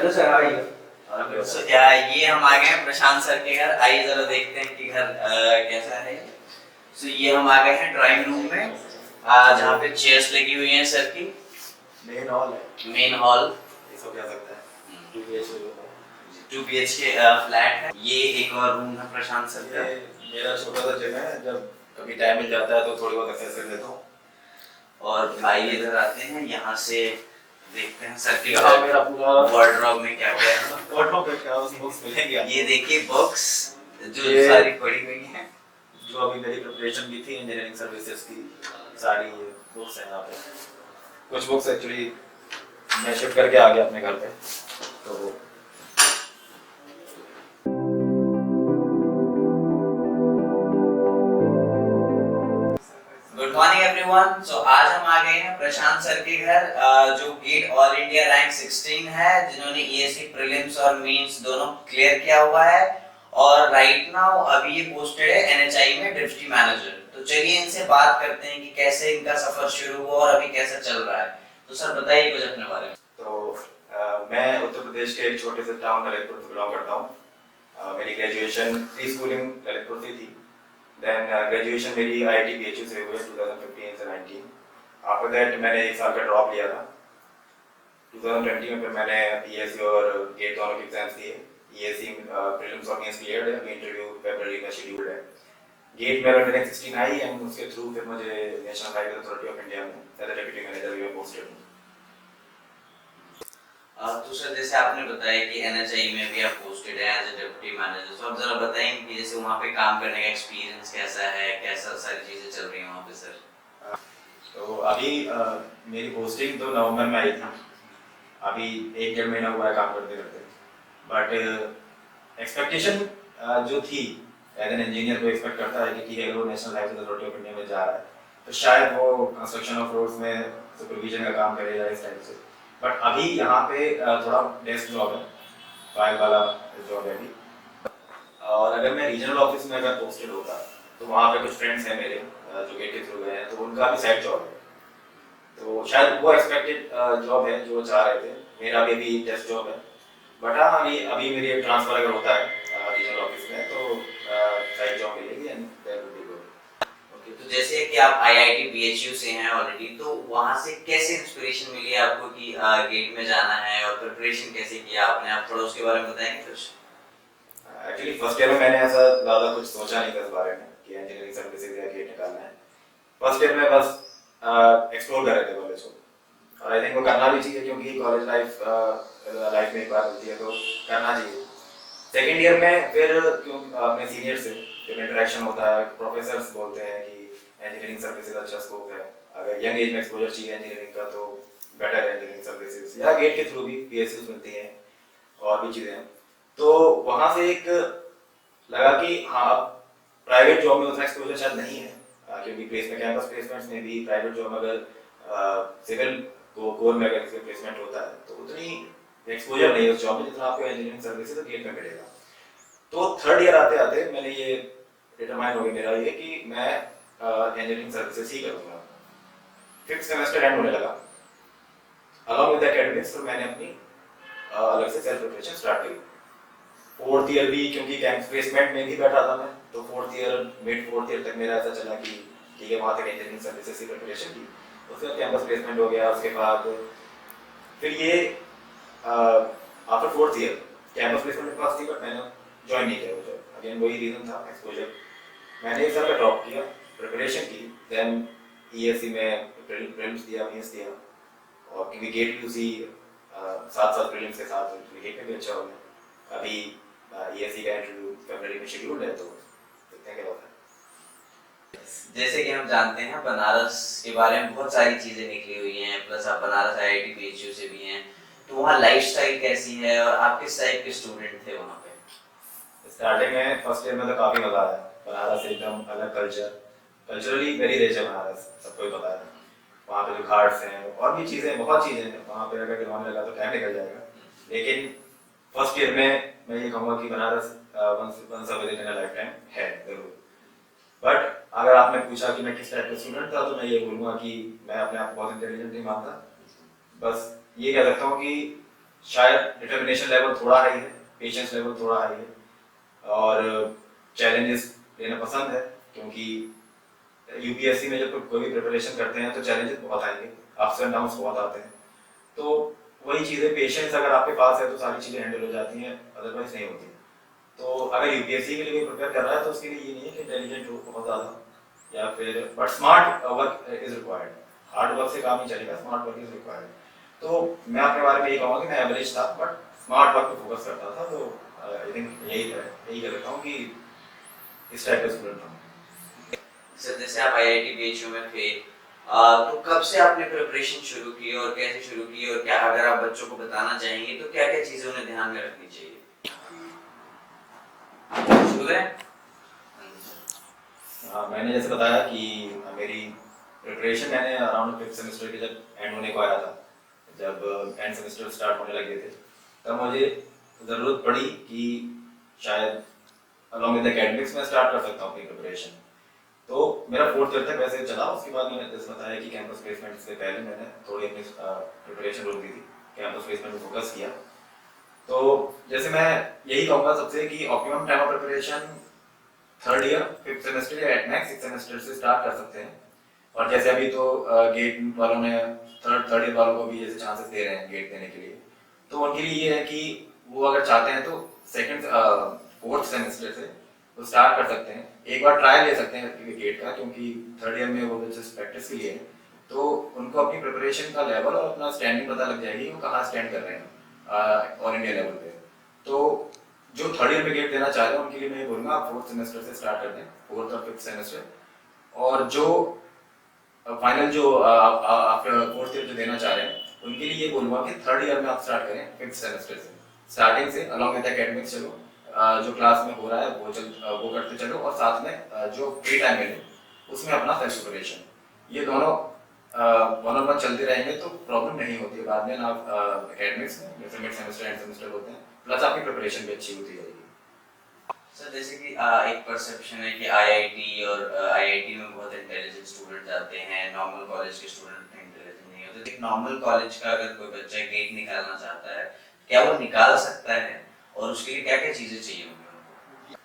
Hello sir, how are you? ये हम आ गए हैं प्रशांत सर के घर। आइए जरा देखते हैं कि घर कैसा है। ये हम आ गए हैं ड्राइंग रूम में, जहाँ पे चेयर्स लगी हुई हैं सर की। मेन हॉल है। मेन हॉल इसको क्या सकता है 2 BHK 2 BHK फ्लैट है। ये एक और रूम है प्रशांत सर का। ये मेरा छोटा सा जगह है, जब कभी टाइम मिल जाता है तो थोड़ी बहुत एक्सरसाइज कर लेता हूँ। और आइए इधर आते हैं, यहाँ से देखते हैं सर के यहाँ मेरा पूरा वार्डरोब में क्या क्या है। वार्डरोब में क्या बुक्स मिलेंगे। ये देखिए बुक्स जो ये सारी पड़ी हुई हैं। जो अभी मेरी प्रिपरेशन भी थी इंजीनियरिंग सर्विसेज की, सारी बुक्स हैं यहाँ पे। कुछ बुक्स एक्चुअली मैं शिफ्ट करके आ गया अपने घर पे, तो गुड मॉर्निंग एवरीवन। सो आज हम आ गए हैं प्रशांत सर के घर, जो गेट ऑल इंडिया रैंक 16 है, जिन्होंने ईएससी प्रीलिम्स और मेंस दोनों क्लियर किया हुआ है और राइट नाउ अभी ये पोस्टेड है एनएचआई में डिप्टी मैनेजर। तो चलिए इनसे बात करते हैं कि कैसे इनका सफर शुरू हुआ और अभी कैसा चल रहा है। तो सर बताइए कुछ अपने बारे में। तो मैं उत्तर प्रदेश के एक छोटे से टाउन ललितपुर से बिलोंग करता हूँ। मेरी ग्रेजुएशन प्री स्कूलिंग ललितपुर से थी। देन ग्रेजुएशन मेरी आईआईटी बीएचयू से हुई 2015 से 19। आफ्टर दैट मैंने एक साल का ड्रॉप लिया था। 2020 में फिर मैंने ईएससी और गेट दोनों के एग्जाम्स दिए। ईएससी प्रीलिम्स और मेंस क्लियर्ड है, अभी इंटरव्यू फरवरी में शेड्यूल्ड है। गेट में रैंक 16 आई एंड उसके थ्रू फिर मुझे national highway authority of India में एज अ डिप्टी मैनेजर भी पोस्टेड हूँ। तो सर जैसे आपने बताया कि एनएचआई में भी आप पोस्टेड हैं एज अ डिप्टी मैनेजर, तो आप जरा बताएंगे कि जैसे वहाँ पे काम करने का एक्सपीरियंस कैसा है, कैसा सारी चीजें चल रही हैं वहाँ पे सर। तो अभी मेरी पोस्टिंग तो नवंबर में आई थी। अभी 1-1.5 महीना हुआ है काम करते करते। बट एक्सपेक्टेशन जो थी एज एन इंजीनियर को एक्सपेक्ट करता है कि ठीक है, अगर वो national highway authority of India में जा रहा है तो शायद वो कंस्ट्रक्शन ऑफ रोड्स में सुपरविजन का काम करेगा इस टाइप से। बट अभी यहाँ पे थोड़ा डेस्क जॉब है, फाइल वाला जॉब है अभी। और अगर मैं रीजनल ऑफिस में अगर पोस्टेड होता तो वहाँ पे कुछ फ्रेंड्स हैं मेरे जो गेट के थ्रू गए हैं, तो उनका भी साइड जॉब है, तो शायद वो एक्सपेक्टेड जॉब है जो वो चाह रहे थे। मेरा भी अभी डेस्क जॉब है। बट हाँ, अभी मेरी ट्रांसफर अगर होता है रीजनल ऑफिस में तो साइड जॉब मिलेगी and that will be good. Okay, तो जैसे कि आप आईआईटी बीएचयू से हैं ऑलरेडी, तो वहाँ से कैसे इंस्पिरेशन मिली आपको कि गेट में जाना है और प्रिपरेशन कैसे किया आपने? आप थोड़ा उसके बारे में बताएंगे कुछ। एक्चुअली फर्स्ट ईयर में मैंने ऐसा ज़्यादा कुछ सोचा नहीं था इस बारे में कि इंजीनियरिंग सर्विसेज या गेट निकालना है। फर्स्ट ईयर में बस एक्सप्लोर कर रहे थे कॉलेज को, और आई थिंक वो करना भी चाहिए क्योंकि कॉलेज लाइफ में एक बार होती है तो करना चाहिए। सेकेंड ईयर में फिर क्यों अपने सीनियर से जब इंटरेक्शन होता है, प्रोफेसर्स बोलते हैं कि इंजीनियरिंग सर्विसेज अच्छा स्कोप है, अगर यंग एज में एक्सपोजर चाहिए इंजीनियरिंग का तो बेटर है इंजीनियरिंग सर्विसेज, या गेट के थ्रू भी पीएसयूज मिलती हैं और भी चीज़ें हैं। तो वहाँ से एक लगा कि हाँ, प्राइवेट जॉब में उतना एक्सपोजर शायद नहीं है, क्योंकि प्लेसमेंट कैंपस प्लेसमेंट्स में भी प्राइवेट जॉब में अगर सिविल कोर में अगर प्लेसमेंट होता है तो उतनी एक्सपोजर नहीं है उस जॉब में जितना आपको इंजीनियरिंग सर्विसेज और गेट में मिलेगा। तो थर्ड ईयर आते आते मैंने ये डिटरमाइन हो गया मेरा ये कि मैं इंजीनियरिंग सर्विसेज ही करूँगा। फिफ्थ सेमेस्टर एंड होने लगा, अलॉन्ग विद एकेडमिक्स, तो मैंने अपनी अलग से सेल्फ प्रिपरेशन स्टार्ट की। फोर्थ ईयर भी क्योंकि कैंपस प्लेसमेंट में भी बैठा था मैं, तो fourth year mid fourth year तक मेरा ऐसा चला कि ठीक है, वहाँ तक इंजीनियरिंग सर्विसेज की प्रिपरेशन की। उसके बाद कैंपस प्लेसमेंट हो गया। उसके बाद फिर ये after fourth year campus placement मेरे पास थी बट मैंने ज्वाइन नहीं किया वो जॉब। अगेन वही रीज़न था, एक्सपोजर। मैंने एक साल का ड्रॉप किया, प्रिपरेशन की, देन ईएससी में प्रीलिम्स दिया, मेंस दिया, और क्योंकि गेट भी उसी साथ साथ प्रीलिम्स के साथ गेट में भी अच्छा हो गया। अभी ईएससी का इंटरव्यू फरवरी में शेड्यूल्ड है, तो देखते हैं क्या होता है। जैसे कि हम जानते हैं बनारस के बारे में बहुत सारी चीजें निकली हुई हैं, प्लस आप बनारस आईआईटी बीएचयू से भी हैं, तो वहाँ लाइफस्टाइल कैसी है और आप किस टाइप के स्टूडेंट थे वहाँ पे? स्टार्टिंग में फर्स्ट ईयर में तो काफ़ी मज़ा आया। बनारस एकदम अलग कल्चर, कल्चरली वेरी रिच है बनारस, सबको ही पता है। वहाँ पे जो घाट्स हैं और भी चीज़ें, बहुत चीज़ें हैं वहाँ पे, अगर गिनवाने लगा तो टाइम निकल जाएगा। लेकिन फर्स्ट ईयर में मैं ये कहूँगा कि Banaras once a visit in a life time है जरूर। बट अगर आपने पूछा कि मैं किस टाइप का स्टूडेंट था, तो मैं ये बोलूँगा कि मैं अपने आप को बहुत इंटेलिजेंट नहीं मानता। बस ये कह सकता हूँ कि शायद डिटर्मिनेशन लेवल थोड़ा हाई है, पेशेंस लेवल थोड़ा हाई है और चैलेंजेस लेना पसंद है, क्योंकि यूपीएससी में जब कोई भी प्रिपरेशन करते हैं तो चैलेंजेस बहुत आएंगे, अप्स एंड डाउन्स बहुत आते हैं। तो वही चीज़ें, पेशेंस अगर आपके पास है तो सारी चीज़ें हैंडल हो जाती हैं, अदरवाइज नहीं होती। तो अगर यूपीएससी के लिए प्रिपेयर कर रहा है तो उसके लिए ये नहीं है कि इंटेलिजेंट हो बहुत ज़्यादा, या फिर but smart work is required. Hard work से काम नहीं चलेगा, स्मार्ट वर्क इज रिक्वायर्ड। तो मैं अपने बारे में यही कहूँगा कि मैं एवरेज था बट स्मार्ट वर्क पे फोकस करता था। तो आई थिंक यही कहता हूँ कि इस टाइप का स्टूडेंट था। सर जैसे आप आईआईटी बीएचयू में थे, तो कब से आपने प्रिपरेशन शुरू की और कैसे शुरू की, और क्या अगर आप बच्चों को बताना चाहेंगे तो क्या क्या चीजें उन्हें ध्यान में रखनी चाहिए? शुरू करें? मैंने जैसे बताया कि मेरी प्रिपरेशन मैंने अराउंड 5th सेमेस्टर के जब एंड होने को आया था, जब एंड सेमेस्टर स्टार्ट होने लगे थे, तब मुझे ज़रूरत पड़ी कि शायद अलॉन्ग विद एकेडमिक्स में स्टार्ट कर सकता हूँ अपनी प्रिपरेशन। तो मेरा 4th ईयर तक वैसे चला। उसके बाद मैंने जैसे बताया कि कैंपस प्लेसमेंट से पहले मैंने थोड़ी अपनी प्रिपरेशन रोक दी थी, कैंपस प्लेसमेंट में फोकस किया। तो जैसे मैं यही कहूँगा सबसे कि optimum time of preparation 3rd year 5th semester या एट मैक्स 6th सेमेस्टर से स्टार्ट कर सकते हैं। और जैसे अभी तो गेट वालों ने थर्ड ईयर वालों को भी जैसे चांसेस दे रहे हैं गेट देने के लिए, तो उनके लिए ये है कि वो अगर चाहते हैं तो 4th सेमेस्टर से वो स्टार्ट कर सकते हैं, एक बार ट्रायल ले सकते हैं गेट का, क्योंकि 3rd ईयर में वो जस्ट प्रैक्टिस के लिए है। तो उनको अपनी प्रिपरेशन का लेवल और अपना स्टैंडिंग पता लग जाएगी वो कहाँ स्टैंड कर रहे हैं ऑल इंडिया लेवल पे। तो जो 3rd ईयर में गेट देना चाह रहे हैं उनके लिए मैं ये बोलूँगा आप 4th सेमेस्टर से स्टार्ट कर दें, 4th और 5th सेमेस्टर। और जो फाइनल जो आप 4th ईयर जो देना चाह रहे हैं उनके लिए ये बोलूँगा कि 3rd ईयर में आप स्टार्ट करें 5th सेमेस्टर से, स्टार्टिंग से अलॉन्ग विद एकेडमिक्स चलो, जो क्लास में हो रहा है वो करते चलो, और साथ में जो फ्री टाइम मिले उसमें अपना सेल्फ प्रिपरेशन, ये दोनों वन ऑन वन चलते रहेंगे तो प्रॉब्लम नहीं होती है बाद में ना। एकेडमिक्स में जैसे मिड सेमेस्टर एंड सेमेस्टर होते हैं, प्लस आपकी प्रिपरेशन भी अच्छी होती जाएगी। सर जैसे कि एक परसेप्शन है कि आईआईटी और आईआईटी में बहुत इंटेलिजेंट स्टूडेंट जाते हैं, नॉर्मल कॉलेज के स्टूडेंट इंटेलिजेंट नहीं होते। तो एक नॉर्मल कॉलेज का अगर कोई बच्चा गेट निकालना चाहता है, क्या वो निकाल सकता है, और उसके लिए क्या क्या चीजें चाहिए होंगी?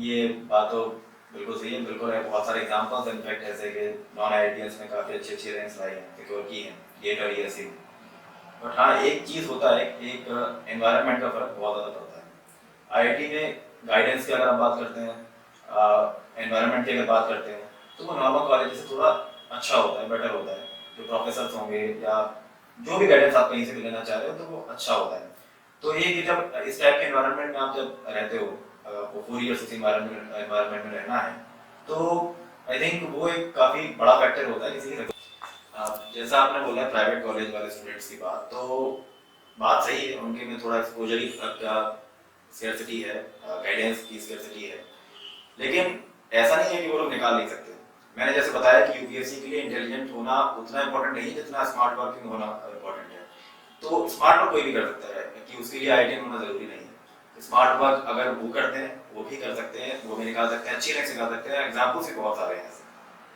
ये बात तो बिल्कुल सही है, बिल्कुल है। बहुत सारे एग्जांपल्स इनफैक्ट ऐसे कि नॉन आईआईटीएंस में काफ़ी अच्छी अच्छी रैंक्स लाई हैं, सिक्योर की हैं गेट और ईएससी। बट हाँ, एक चीज़ होता है, एक एनवायरनमेंट का फर्क बहुत ज़्यादा पड़ता है। आईआईटी में गाइडेंस की अगर आप बात करते हैं, एनवायरनमेंट की अगर बात करते हैं, तो वो नॉर्मल कॉलेज से थोड़ा अच्छा होता है, बेटर होता है। जो प्रोफेसर्स होंगे या जो भी गाइडेंस आप कहीं से भी लेना चाह रहे हो तो वो अच्छा होता है। तो ये कि जब इस टाइप के एनवायरनमेंट में आप जब रहते हो, आपको 4 ईयर्स उस एनवायरनमेंट में रहना है, तो आई थिंक वो एक काफ़ी बड़ा फैक्टर होता है किसी की। जैसा आपने बोला प्राइवेट कॉलेज वाले स्टूडेंट्स की बात, तो बात सही है, उनके में थोड़ा एक्सपोजर ही का स्कैर्सिटी है, गाइडेंस की स्कैर्सिटी है। लेकिन ऐसा नहीं है कि वो लोग निकाल नहीं सकते। मैंने जैसे बताया कि यूपीएससी के लिए इंटेलिजेंट होना उतना इम्पोर्टेंट नहीं है जितना स्मार्ट वर्किंग होना इम्पोर्टेंट है। तो स्मार्ट वर्क कोई भी कर सकता है, कि उसके लिए आईटी होना जरूरी नहीं है। स्मार्ट वर्क अगर वो करते हैं वो भी कर सकते हैं, वो भी निकाल सकते हैं, अच्छी रैंक निकाल सकते हैं। एग्जाम्पल्स भी बहुत सारे हैं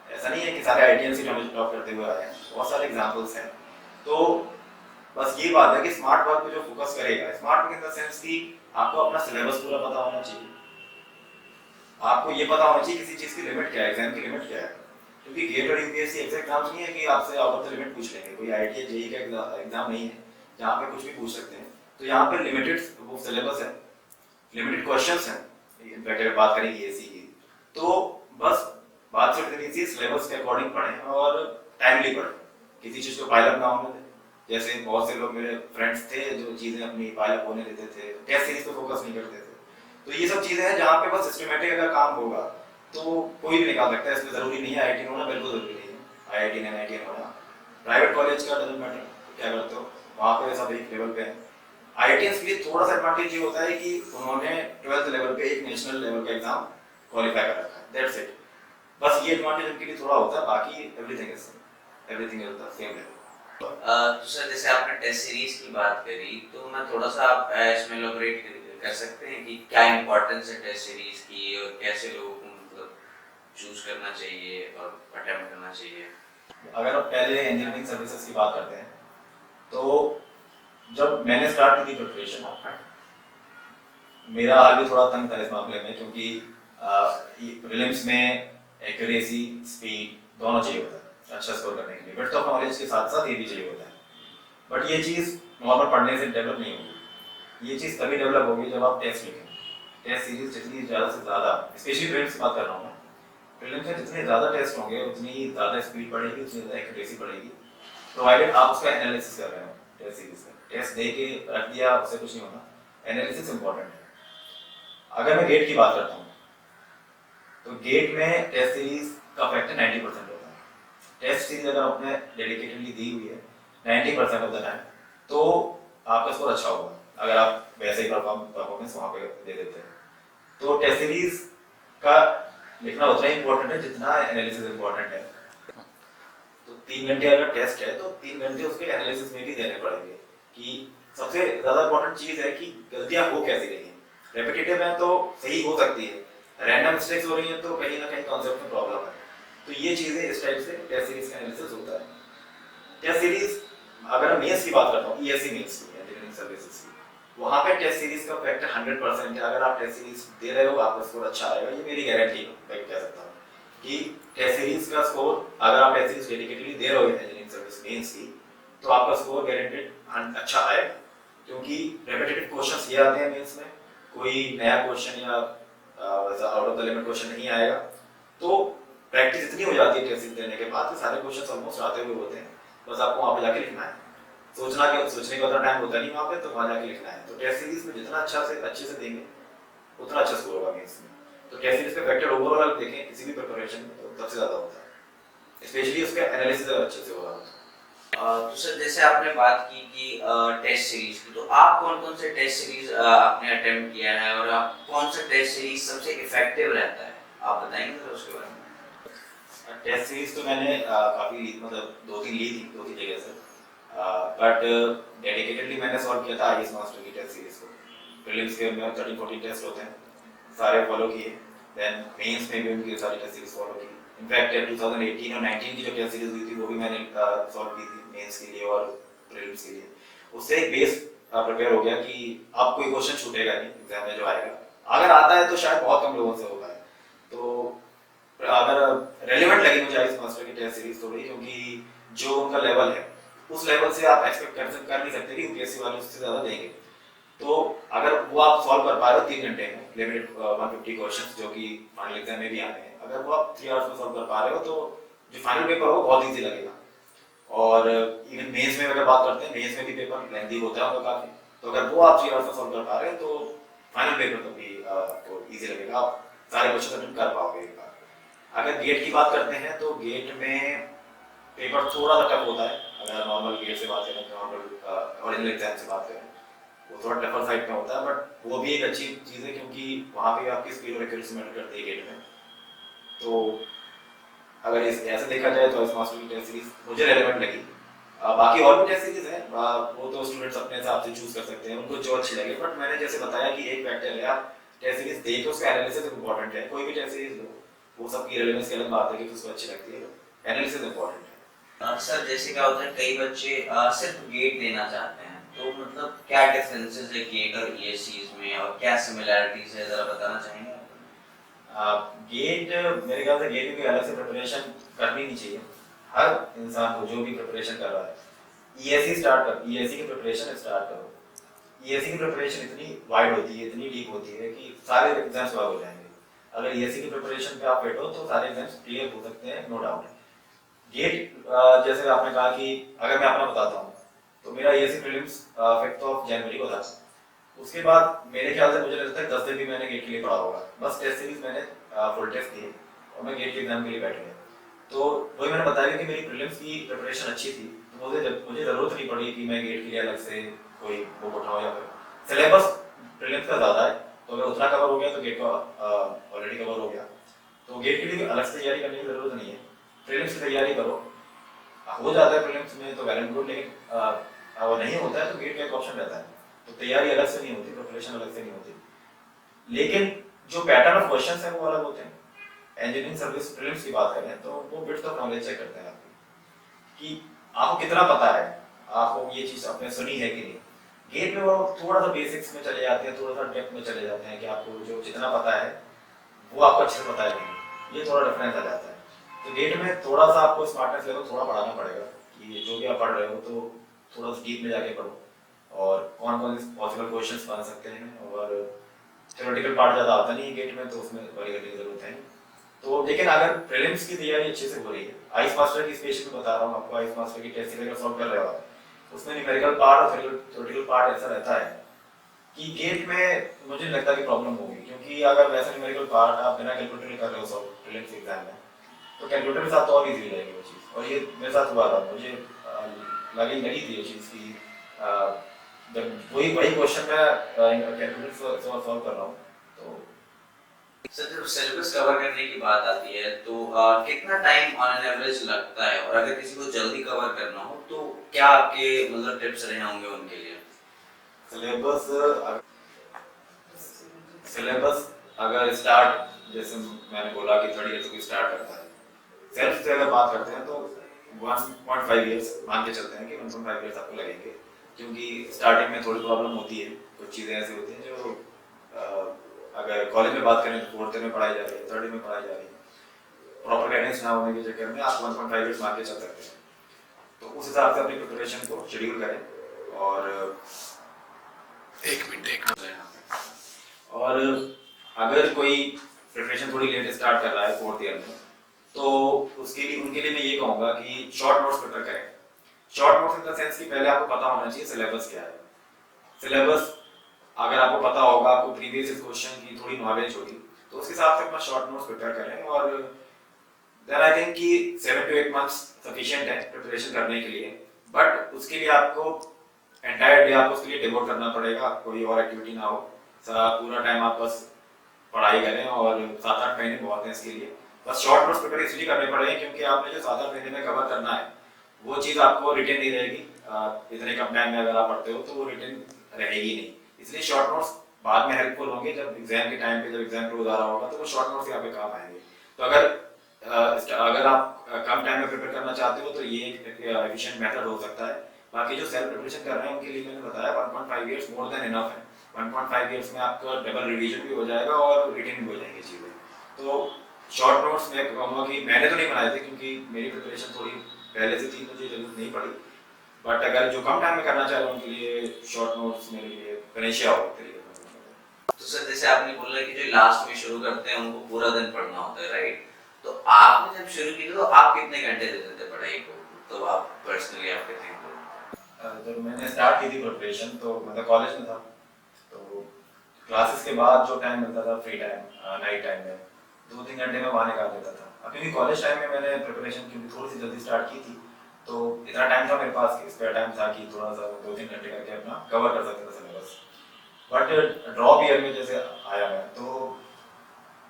ऐसा नहीं है कि सारे आईटीएन हमें टॉप करते हुए आए हैं, बहुत सारे एग्जाम्पल्स हैं। तो बस ये बात है कि स्मार्ट वर्क पे जो फोकस करेगा, smart work in the sense कि आपको अपना सिलेबस पूरा पता होना चाहिए, आपको ये पता होना चाहिए किसी चीज की लिमिट क्या है, एग्जाम की लिमिट क्या है। क्योंकि गेट और यूपीएससी ऐसे एग्जाम्स नहीं है कि आपसे आउट ऑफ द लिमिट पूछ लेंगे, कोई आईटी जेई का एग्जाम नहीं है जहाँ पे कुछ भी पूछ सकते हैं। तो यहाँ पे लिमिटेड वो सिलेबस है, लिमिटेड क्वेश्चंस हैं। इनफैक्ट अगर बात करें ईएससी की, तो बस बात सिर्फ इतनी सी, सिलेबस के अकॉर्डिंग पढ़ें और टाइमली पढ़ें, किसी चीज को पाइल अप ना होने दें। जैसे बहुत से लोग मेरे फ्रेंड्स थे जो चीजें अपनी पाइल अप होने देते थे, टेस्ट सीरीज पे फोकस नहीं करते थे। तो ये सब चीजें हैं जहाँ पे बस सिस्टमेटिक अगर काम होगा तो कोई भी निकाल सकता है। इसमें जरूरी नहीं है आईटी होना, बिल्कुल जरूरी नहीं है आईआईटी ने आईटी होना। प्राइवेट कॉलेज का डजंट मैटर क्या करते हो, वहाँ पे सब एक लेवल पे है। आईआईटीएंस के लिए थोड़ा सा एडवांटेज ये होता है कि उन्होंने 12th लेवल पे एक नेशनल लेवल का एग्जाम क्वालिफाई कर रखा है, दैट्स इट। बस ये एडवांटेज उनके लिए थोड़ा होता है, बाकी everything is the same level. तो सर जैसे आपने टेस्ट सीरीज की बात करी, तो मैं थोड़ा सा आप इसमें एलाबोरेट कर सकते हैं कि क्या इंपॉर्टेंस है टेस्ट सीरीज की, और कैसे लोगों को मतलब चूज करना चाहिए और अटेम्प्ट करना चाहिए? अगर आप पहले इंजीनियरिंग सर्विसेज की बात करते हैं, तो जब मैंने स्टार्ट की थी प्रिपरेशन, मेरा हाल भी थोड़ा तंग था इस मामले में, क्योंकि प्रीलिम्स में एक्यूरेसी स्पीड दोनों चाहिए होता है अच्छा स्कोर करने के लिए, बट तो नॉलेज के साथ साथ ये भी चाहिए होता है। बट ये चीज़ नॉर्मल पढ़ने से डेवलप नहीं होगी, ये चीज़ तभी डेवलप होगी जब आप टेस्ट लिखें। टेस्ट सीरीज जितनी ज़्यादा से ज़्यादा, स्पेशली प्रीलिम्स की बात कर रहा हूँ मैं, प्रीलिम्स में जितने ज़्यादा टेस्ट होंगे उतनी ज़्यादा स्पीड बढ़ेगी, उतनी ज़्यादा एक्यूरेसी बढ़ेगी, प्रोवाइडेड आप उसका एनालिसिस कर रहे हो। टेस्ट सीरीज का टेस्ट दे के रख दिया उससे कुछ नहीं होना, एनालिसिस इंपॉर्टेंट है। अगर मैं गेट की बात करता हूँ तो गेट में टेस्ट सीरीज का फैक्टर 90% होता है। टेस्ट सीरीज अगर आपने डेडिकेटेडली दी हुई है 90% ऑफ द टाइम, तो आपका स्कोर अच्छा होगा अगर आप वैसे ही परफॉर्मेंस वहाँ पे दे देते हैं। तो टेस्ट सीरीज का लिखना उतना ही इंपॉर्टेंट है जितना एनालिसिस इंपॉर्टेंट है। तो 3 घंटे अगर टेस्ट है तो 3 घंटे उसके एनालिसिस में भी देने पड़ेंगे, कि सबसे ज़्यादा इंपॉर्टेंट चीज़ है कि गलतियाँ हो कैसी रही हैं। रेपिटेटिव है तो सही हो सकती है, रैंडम मिस्टेक्स हो रही हैं तो कहीं ना कहीं कॉन्सेप्ट में प्रॉब्लम है। तो ये चीज़ें इस टाइप से टेस्ट सीरीज का एनालिसिस होता है। टेस्ट सीरीज अगर मैं मेंस की बात करता हूँ, ईएससी मेंस की, इंजीनियरिंग सर्विसेज की, वहाँ पे टेस्ट सीरीज का फैक्टर 100% है। अगर आप टेस्ट सीरीज दे रहे हो आपका स्कोर अच्छा आएगा, ये मेरी गारंटी है, मैं कह सकता हूँ कि टेस्ट सीरीज का स्कोर, अगर आप टेस्ट सीरीज डेडिकेटली दे रहे हो इंजीनियरिंग सर्विस मेंस की, तो आपका स्कोर गारंटेड अच्छा आएगा, क्योंकि रेपिटेटिव क्वेश्चंस ये आते हैं मेंस में, कोई नया क्वेश्चन या वैसा out of the limit question नहीं आएगा। तो प्रैक्टिस इतनी हो जाती है टेस्ट सीरीज देने के बाद कि सारे क्वेश्चंस ऑलमोस्ट आते हुए होते हैं, बस आपको वहाँ पे जाके लिखना है। सोचने का उतना टाइम होता नहीं वहाँ पे, तो वहाँ जाके लिखना है। तो टेस्ट सीरीज में जितना अच्छे से देंगे उतना अच्छा स्कोर होगा मेंस में। तो टेस्ट सीरीज का फैक्टर ओवरऑल देखें किसी भी प्रिपरेशन में तो सबसे ज़्यादा होता है, स्पेशली उसका एनालिसिस अगर अच्छे से होगा। तो सर जैसे आपने बात की कि टेस्ट सीरीज की, तो आप कौन कौन से टेस्ट सीरीज आपने अटेम्प्ट किया है और आप कौन सा टेस्ट सीरीज सबसे इफेक्टिव रहता है, आप बताएंगे सर उसके बारे में? टेस्ट सीरीज तो मैंने काफ़ी मतलब 2-3 ली थी 2-3 जगह से, बट डेडिकेटेडली मैंने सॉल्व किया था आईएएस मास्टर की टेस्ट सीरीज को। प्रीलिम्स के में 13-14 टेस्ट होते हैं, सारे फॉलो किए, देन मेंस में भी उनकी सारी टेस्ट सीरीज फॉलो की। इनफैक्ट 2018 और 19 की जो टेस्ट सीरीज हुई थी वो भी मैंने सॉल्व की थी मेंस के लिए और प्रीलिम्स के लिए। उससे एक बेस प्रिपेयर हो गया कि अब कोई क्वेश्चन छूटेगा नहीं एग्जाम में जो आएगा, अगर आता है तो शायद बहुत कम लोगों से हो पाए। तो अगर रेलिवेंट लगी मुझे आईएएस मास्टर की टेस्ट सीरीज थोड़ी, क्योंकि जो उनका लेवल है उस लेवल से आप एक्सपेक्ट कर नहीं सकते कि यूपीएससी वाले उससे ज़्यादा देंगे। तो अगर वो आप सॉल्व कर पा रहे हो 3 घंटे में लिमिटेड 150 क्वेश्चंस जो कि फाइनल एग्जाम में भी आने हैं, अगर वो आप 3 आवर्स में सॉल्व कर पा रहे हो तो जो फाइनल पेपर हो बहुत इजी लगेगा। और इवन मेंस में अगर बात करते हैं, मेंस में भी पेपर लेंथी होता है उनका काफी, तो अगर वो आप 3 आवर्स में सॉल्व कर पा रहे हो तो फाइनल पेपर तो भी आपको इजी लगेगा, आप सारे क्वेश्चन अटेम्प्ट कर पाओगे एक बार। अगर गेट की बात करते हैं तो गेट में पेपर थोड़ा सा टफ होता है, अगर नॉर्मल गेट से बात करें, नॉर्मल ओरिजिनल एग्जाम से बात करें, वो थोड़ा टफर साइड में होता है, बट वो भी एक अच्छी चीज़ है क्योंकि वहाँ पे आपकी स्पीड और एक्यूरेसी मैटर करती है गेट में। तो अगर ऐसे देखा जाए तो इस मास्टर की टेस्ट सीरीज मुझे रेलेवेंट लगी। बाकी और भी टेस्ट सीरीज है, वो तो स्टूडेंट्स अपने हिसाब से चूज कर सकते हैं उनको जो अच्छी लगे, बट मैंने जैसे बताया कि एक फैक्टर है, आप टेस्ट सीरीज देख के उसका एनालिसिस इंपॉर्टेंट है। कोई भी टेस्ट सीरीज लो, वो सबकी रेलेवेंस की अलग बात है कि उसको अच्छी लगती है, एनालिसिस इंपॉर्टेंट है। सर जैसे क्या होता है कई बच्चे सिर्फ गेट देना चाहते हैं, तो मतलब क्या डिफरेंसेस है गेट और ईएससीज में और क्या सिमिलरिटीज है, जरा बताना चाहेंगे? गेट मेरे ख्याल से गेट की अलग से प्रिपरेशन करनी नहीं चाहिए हर इंसान को जो भी प्रिपरेशन कर रहा है। ईएससी की प्रिपरेशन स्टार्ट करो। ईएससी की प्रिपरेशन इतनी वाइड होती है, इतनी डीप होती है कि सारे एग्जाम्स कवर हो जाएंगे। अगर ईएससी की प्रिपरेशन पे आप फिट हो तो सारे एग्जाम्स क्लियर हो सकते हैं, नो डाउट। गेट जैसे आपने कहा कि अगर मैं अपना बताता हूँ तो मेरा ईएससी प्रीलिम्स 5 जनवरी को था। उसके बाद मेरे ख्याल से मुझे लगता है 10 दिन भी मैंने गेट के लिए पढ़ा होगा, बस टेस्ट सीरीज मैंने फुल टेस्ट दिए और मैं गेट के एग्जाम के लिए बैठ गया। तो वही मैंने बताया कि मेरी प्रीलिम्स की प्रिपरेशन अच्छी थी, तो मुझे ज़रूरत नहीं पड़ी कि मैं गेट के लिए अलग से कोई बुक उठाऊँ, या फिर सिलेबस प्रीलिम्स का ज़्यादा है तो अगर उतना कवर हो गया तो गेट का ऑलरेडी कवर हो गया, तो गेट के लिए अलग से तैयारी करने की ज़रूरत नहीं है। प्रीलिम्स की तैयारी करो, हो जाता है प्रीलिम्स में तो वेल एंड गुड, लेकिन अगर नहीं होता है तो गेट का एक ऑप्शन रहता है। तो तैयारी अलग से नहीं होती, प्रिपरेशन अलग से नहीं होती, लेकिन जो पैटर्न ऑफ क्वेश्चंस है वो अलग होते हैं। इंजीनियरिंग सर्विस प्रीलिम्स की बात करें तो वो बिट्स ऑफ नॉलेज चेक करते हैं आपकी कि आपको कितना पता है, आपको ये चीज़ आपने सुनी है कि नहीं। गेट में वो थोड़ा सा बेसिक्स में चले जाते हैं, थोड़ा सा डेप्थ में चले जाते हैं कि आपको जो जितना पता है वो आपको अच्छे से पता है नहीं, ये थोड़ा डिफरेंस आ जाता है। तो गेट में थोड़ा सा आपको स्मार्टनेस लेवल थोड़ा बढ़ाना पड़ेगा कि जो भी आप पढ़ रहे हो तो थोड़ा सा डीप में जाके पढ़ो और कौन कौन से पॉसिबल क्वेश्चंस बन सकते हैं। और थ्योरेटिकल पार्ट ज़्यादा आता नहीं है गेट में, तो उसमें वरी करने की जरूरत है। तो लेकिन अगर प्रीलिम्स की तैयारी अच्छे से हो रही है, आइस मास्टर की स्पेशल बता रहा हूँ आपको, आइस मास्टर की टेस्ट सीरीज सॉल्व कर रहे हो आप, उसमें न्यूमेरिकल पार्ट और थ्योरेटिकल पार्ट ऐसा रहता है कि गेट में मुझे नहीं लगता कि प्रॉब्लम होगी, क्योंकि अगर वैसा न्यूमेरिकल पार्ट आप बिना कैलकुलेटर कर रहे हो सॉल्व प्रीलिम्स एग्जाम में, तो कैलकुलेटर के साथ तो और इजी हो जाएगी वो चीज़। और ये मेरे साथ हुआ था, मुझे लगी थी ये चीज़ की जब वही वही क्वेश्चन मैं कैलकुलेटर से सॉल्व कर रहा हूँ तो। सर जब सिलेबस कवर करने की बात आती है तो कितना टाइम ऑन एन एवरेज लगता है, और अगर किसी को जल्दी कवर करना हो तो क्या आपके मतलब टिप्स रहे होंगे उनके लिए? सिलेबस सिलेबस अगर स्टार्ट, जैसे मैंने बोला कि 30 ईयर्स को स्टार्ट करता है, सेल्फ से अगर बात करते हैं तो 1.5 ईयर्स मान के चलते हैं कि 1.5 ईयर्स आपको लगेंगे, क्योंकि स्टार्टिंग में थोड़ी प्रॉब्लम होती है, कुछ चीज़ें ऐसी होती हैं जो अगर कॉलेज में बात करें तो 4th में पढ़ाई जा रही है, 3rd में पढ़ाई जा रही है, प्रॉपर गाइडेंस ना होने के चक्कर में आप 1.5 ईयर्स मान के चल सकते हैं। तो उस हिसाब से अपनी प्रिपरेशन को शेड्यूल करें। और और अगर कोई प्रिपरेशन थोड़ी लेट स्टार्ट कर रहा है 4th ईयर में, तो उसके लिए उनके लिए मैं ये कहूँगा कि शॉर्ट नोट्स प्रिपेयर करें। Short notes in the sense कि पहले आपको पता होना चाहिए सिलेबस क्या है। सिलेबस अगर आपको पता होगा, आपको प्रीवियस क्वेश्चन की थोड़ी नॉलेज होगी, तो उस हिसाब से अपना शॉर्ट नोट्स प्रिपेयर करें। और देन आई थिंक कि 7 to 8 मंथ्स सफिशिएंट है प्रिपरेशन करने के लिए। बट उसके लिए आपको एंटायर डे आपको उसके लिए डिवोट करना पड़ेगा, कोई और एक्टिविटी ना हो, पूरा टाइम आप बस पढ़ाई करें। और 7-8 महीने बहुत हैं इसके लिए। बस शॉर्ट नोट्स प्रिपेयर इसलिए करने पड़ेंगे क्योंकि आपने जो 7-8 महीने में कवर करना है वो चीज़ आपको रिटेन नहीं रहेगी। इतने कम टाइम में अगर आप पढ़ते हो तो वो रिटेन रहेगी नहीं, इसलिए शॉर्ट नोट्स बाद में हेल्पफुल होंगे जब एग्जाम के टाइम पे, जब एग्जाम क्लोज आ रहा होगा तो वो शॉर्ट नोट्स ही आपके काम आएंगे। तो अगर आप कम टाइम में प्रिपेयर करना चाहते हो तो ये एक एफिशिएंट मेथड हो सकता है। बाकी जो सेल्फ प्रिपरेशन कर रहे हैं उनके लिए मैंने बताया 1.5 ईयर्स मोर देन इनफ है। 1.5 ईयर्स में आपका डबल रिवीजन भी हो जाएगा और रिटेन भी हो जाएंगी चीज़ें। तो शॉर्ट नोट्स में कहूँगा कि मैंने तो नहीं बनाए थे क्योंकि मेरी प्रिपरेशन थोड़ी पहले से थी, मुझे जरूरत नहीं पड़ी। बट अगर जो कम टाइम में करना चाह रहे हैं उनके लिए शॉर्ट नोट्स मेरे लिए गणेशिया हो तरीके। तो सर जैसे आपने बोला कि जो लास्ट में शुरू करते हैं उनको पूरा दिन पढ़ना होता है, राइट? तो आपने जब शुरू की तो आप कितने घंटे देते थे पढ़ाई को? तो आप पर्सनली आप कितने? जब मैंने स्टार्ट की थी प्रिपरेशन तो मतलब कॉलेज में था, तो क्लासेस के बाद जो टाइम मिलता था फ्री टाइम नाइट टाइम में 2-3 घंटे में वहाँ निकाल देता था। अब क्योंकि कॉलेज टाइम में मैंने प्रिपरेशन क्योंकि थोड़ी सी जल्दी स्टार्ट की थी, तो इतना टाइम था मेरे पास कि स्पेयर टाइम था कि थोड़ा सा 2-3 घंटे करके अपना कवर कर सकता था सिलेबस। बट ड्रॉप ईयर में जैसे आया मैं तो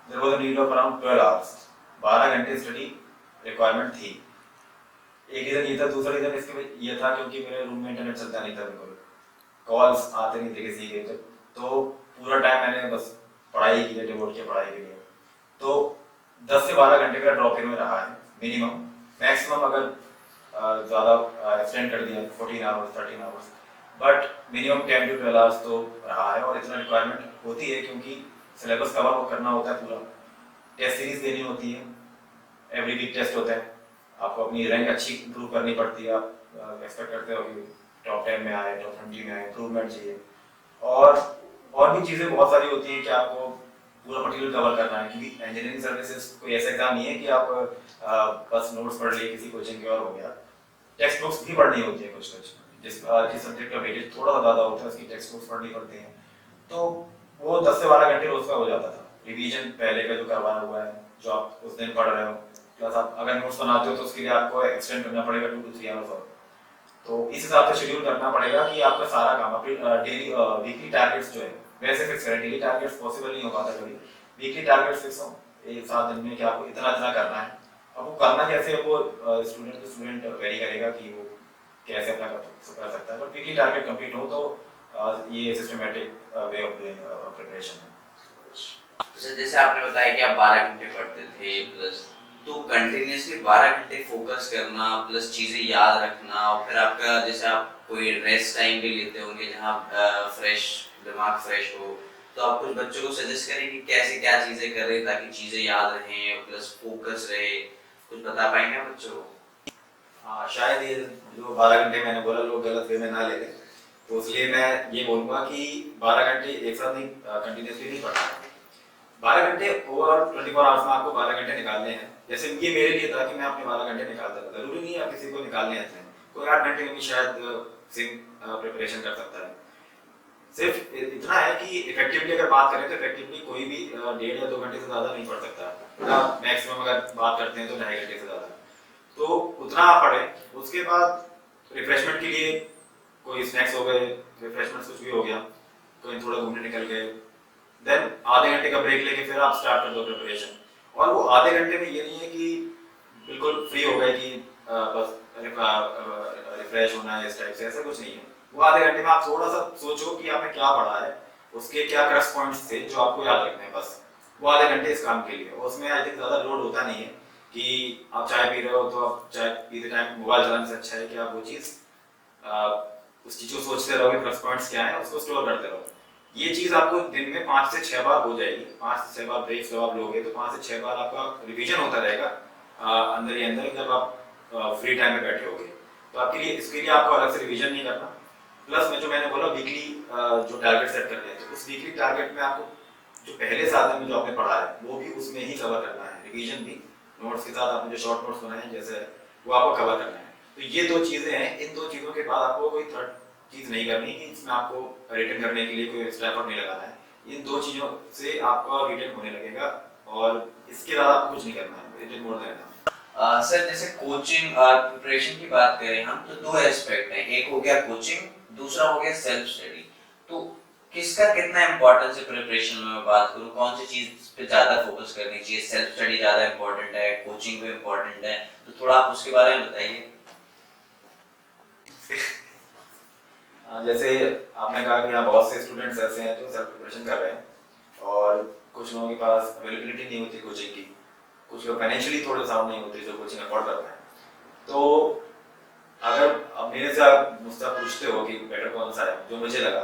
there was a need of around 12 hours, 12 घंटे स्टडी रिक्वायरमेंट थी। एक रीजन ये था, दूसरा रीजन इसके ये था क्योंकि मेरे रूम में इंटरनेट चलता नहीं था, बिल्कुल कॉल्स आते नहीं थे किसी के, तो पूरा टाइम मैंने बस पढ़ाई की है, डिवोट किया पढ़ाई के लिए। तो 10 से 12 घंटे का ड्रॉप इन में रहा है मिनिमम। मैक्सिमम अगर ज़्यादा एक्सटेंड कर दिया 14 hours 13 hours, but minimum 10 to 12 hours तो रहा है। और इतना रिक्वायरमेंट होती है क्योंकि सिलेबस कवर करना होता है पूरा, टेस्ट सीरीज देनी होती है, एवरी वीक टेस्ट होता है, आपको अपनी रैंक अच्छी इंप्रूव करनी पड़ती है। आप एक्सपेक्ट करते हो कि टॉप 10 में आए, टॉप 20 में आए, इंप्रूवमेंट चाहिए। और भी चीज़ें बहुत सारी होती हैं कि आपको पूरा मटेरियल कवर करना है, क्योंकि इंजीनियरिंग सर्विसेज कोई ऐसा एग्जाम नहीं है कि आप बस नोट्स पढ़ लिए किसी कोचिंग के और हो गया। टेक्स्ट बुक्स भी पढ़नी होती है कुछ कुछ, जिस सब्जेक्ट का वेटेज थोड़ा सा ज़्यादा होता है उसकी टेक्स्ट बुक्स पढ़नी पड़ती हैं। तो वो 10 से 12 घंटे रोज का हो जाता था। रिवीजन पहले का जो करवाना हुआ है, जो आप उस दिन पढ़ रहे हो, प्लस आप अगर नोट्स बनाते हो तो उसके लिए आपको एक्सटेंड करना पड़ेगा 2 to 3 आवर्स और। तो इस हिसाब से शेड्यूल करना पड़ेगा कि आपका सारा काम अपनी डेली वीकली टारगेट्स जो है वैसे फिक्स करें। डेली टारगेट्स पॉसिबल नहीं हो पाता कभी, वीकली टारगेट्स फिक्स हो एक 7 दिन में कि आपको इतना इतना करना है। अब वो करना कैसे है वो स्टूडेंट टू स्टूडेंट वेरी करेगा कि वो कैसे अपना कर सकता है। बट वीकली टारगेट कंप्लीट हो तो ये systematic way of doing preparation है। जैसे आपने बताया कि आप 12 घंटे पढ़ते थे प्लस तो कंटिन्यूअसली 12 घंटे फोकस करना प्लस चीजें याद रखना और फिर आपका जैसे आप कोई रेस्ट टाइम भी लेते होंगे जहाँ फ्रेश दिमाग फ्रेश हो, तो आप कुछ बच्चों को सजेस्ट करें कि कैसे क्या चीजें करें ताकि चीजें याद रहें प्लस फोकस रहे, कुछ बता पाएंगे आप बच्चों को? हाँ, शायद ये जो 12 घंटे मैंने बोला लोग गलत वे में ना ले लें, तो इसलिए मैं ये बोलूँगा कि 12 घंटे एक साथ नहीं कंटिन्यूसली नहीं पढ़ना है। 12 घंटे ओवरऑल 24 आवर्स में आपको 12 घंटे निकालने हैं। जैसे ये मेरे लिए था कि मैं अपने 12 घंटे निकालता था, जरूरी नहीं है आप किसी को निकालने आते हैं, कोई 8 घंटे में भी शायद सेम प्रिपरेशन कर सकता है। सिर्फ इतना है कि इफेक्टिवली अगर बात करें तो इफेक्टिवली कोई भी 1.5 या 2 घंटे से ज़्यादा नहीं पढ़ सकता। मैक्सिमम अगर बात करते हैं तो 2.5 घंटे से ज़्यादा, तो उतना आप पढ़ें। उसके बाद रिफ्रेशमेंट के लिए कोई स्नैक्स हो गए, रिफ्रेशमेंट कुछ भी हो गया, कोई थोड़ा घूमने निकल गए, देन आधे घंटे का ब्रेक लेके फिर आप स्टार्ट कर दो प्रिपरेशन। और वो आधे घंटे में ये नहीं है कि बिल्कुल फ्री हो गए कि बस रिफ्रेश होना है इस टाइप से, ऐसा कुछ नहीं है। वो आधे घंटे में आप थोड़ा सा सोचो कि आपने क्या पढ़ा है, उसके क्या क्रक्स पॉइंट्स थे जो आपको याद रखने हैं, बस वो आधे घंटे इस काम के लिए। और उसमें आई थिंक ज़्यादा लोड होता नहीं है कि आप चाय पी रहे हो तो आप चाय पीते टाइम मोबाइल चलाने से अच्छा है कि आप वो चीज़ उस चीज़ को सोचते रहोगे, क्रक्स पॉइंट्स क्या है उसको स्टोर करते रहो। ये चीज़ आपको दिन में 5 से 6 बार हो जाएगी। 5 से 6 बार ब्रेक्स जब आप लोगे तो 5 से 6 बार आपका रिवीजन होता रहेगा अंदर ही अंदर, जब आप फ्री टाइम में बैठे होगे। तो आपके लिए इसके लिए आपको अलग से रिवीजन नहीं करना। प्लस में जो मैंने बोला वीकली जो टारगेट सेट करने हैं, तो उस वीकली टारगेट में आपको जो पहले साल में जो आपने पढ़ा है वो भी उसमें ही कवर करना है, रिवीजन भी नोट्स के साथ आपने जो शॉर्ट नोट्स बनाए हैं जैसे, वो आपको कवर करना है। तो ये 2 चीज़ें हैं। इन 2 चीज़ों के बाद आपको कोई थर्ड चीज़ नहीं करनी कि इसमें आपको रिटर्न करने के लिए कोई एक्स्ट्रा एफर्ट नहीं लगाना है। इन 2 चीज़ों से आपका रिटर्न होने लगेगा और इसके अलावा आपको कुछ नहीं करना है, रिटर्न मोड देना। सर जैसे कोचिंग प्रिपरेशन की बात करें हम तो दो एस्पेक्ट हैं, एक हो गया कोचिंग, दूसरा हो गया सेल्फ स्टडी। तो किसका कितना इम्पोर्टेंस है प्रिपरेशन में मैं बात करूं, कौन सी चीज पे ज्यादा फोकस करनी चाहिए, सेल्फ स्टडी ज्यादा इम्पोर्टेंट है, कोचिंग भी इम्पोर्टेंट है, तो थोड़ा आप उसके बारे में बताइए। जैसे आपने कहा कि यहाँ बहुत से स्टूडेंट्स ऐसे हैं जो सेल्फ प्रिपरेशन कर रहे हैं और कुछ लोगों के पास अवेलेबिलिटी नहीं होती कोचिंग की, कुछ लोग फाइनेंशियली थोड़े साउंड नहीं होते जो कोचिंग अफोर्ड कर पाए। तो अगर अब मेरे से आप मुझसे पूछते हो कि बेटर कौन सा है, जो मुझे लगा